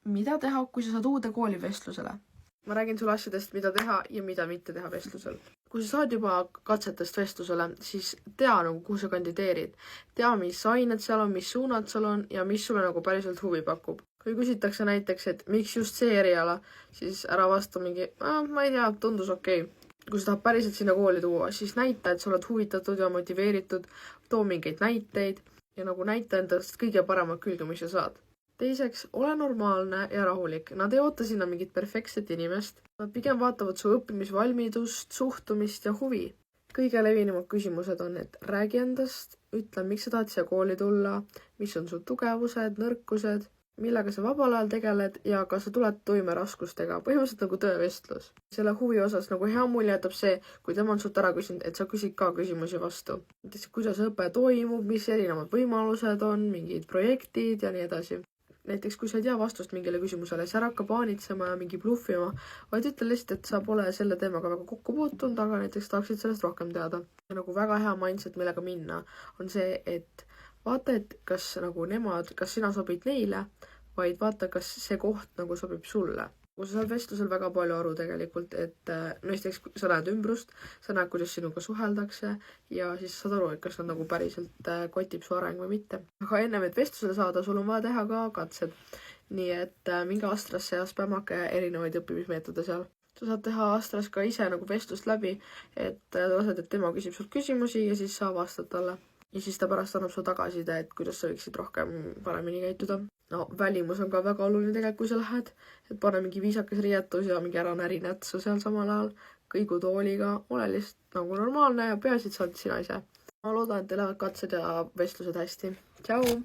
Mida teha, kui sa saad uude kooli vestlusele? Ma räägin sulle asjadest, mida teha ja mida mitte teha vestlusel. Kui sa saad juba katsetest vestlusele, siis tea kuhu sa kandideerid. Tea, mis ained seal on, mis suunad seal on ja mis sulle päriselt huvi pakub. Kui küsitakse näiteks, et miks just see eriala, siis ära vasta mingi, ma ei tea, tundus okei. Kui sa tahad päriselt sinna kooli tuua, siis näita, et sa oled huvitatud ja motiveeritud, too mingeid näiteid ja näita endast kõige paremat külge, mis sa saad. Teiseks, ole normaalne ja rahulik. Nad ei oota sinna mingit perfektset inimest. Nad pigem vaatavad su õppimisvalmidust, suhtumist ja huvi. Kõige levinumad küsimused on, et räägi endast, ütle, miks sa tahad siia kooli tulla, mis on su tugevused, nõrkused, millega sa vabal ajal tegeled ja kas sa tuled toime raskustega, põhimõtteliselt töövestlus. Selle huvi osas hea mulje jätab see, kui tema on sult ära küsinud, et sa küsid ka küsimusi vastu. Näiteks, kuidas õpe toimub, mis erinevad võimalused on, mingid projektid ja nii edasi. Näiteks, kui sa ei tea vastust mingile küsimusele, siis ära hakka paanitsema ja mingi bluffima, vaid ütle lihtsalt, et sa pole selle teemaga väga kokku puutunud, aga näiteks tahaksid sellest rohkem teada. Ja väga hea mindset, millega minna, on see, et vaata, et kas kas sina sobid neile, vaid vaata, kas see koht sobib sulle. Kui sa saad vestlusel väga palju aru tegelikult, et näiteks sa näed ümbrust, sa näed, kuidas sinuga suheldakse ja siis saad aru, et kas nad päriselt kotib su areng või mitte. Aga ennem, et vestlusele saada, sul on vaja teha ka katsed. Nii et minge Astrasse ja spämmake erinevaid õppimismeetode seal. Sa saad teha Astras ka ise vestlust läbi, et lased, et tema küsib sult küsimusi ja siis sa vastad talle. Ja siis ta pärast annab su tagasiside, et kuidas sa võiksid rohkem paremini käituda. Välimus on ka väga oluline tegelikult, kui sa lähed, et pane mingi viisakas riietus ja mingi ära näri nätsu seal samal ajal, kõigu tooliga, ole lihtsalt normaalne ja peaasi, et sa oled sina ise. Ma loodan, et teil lähevad katsed ja vestlused hästi. Tšau!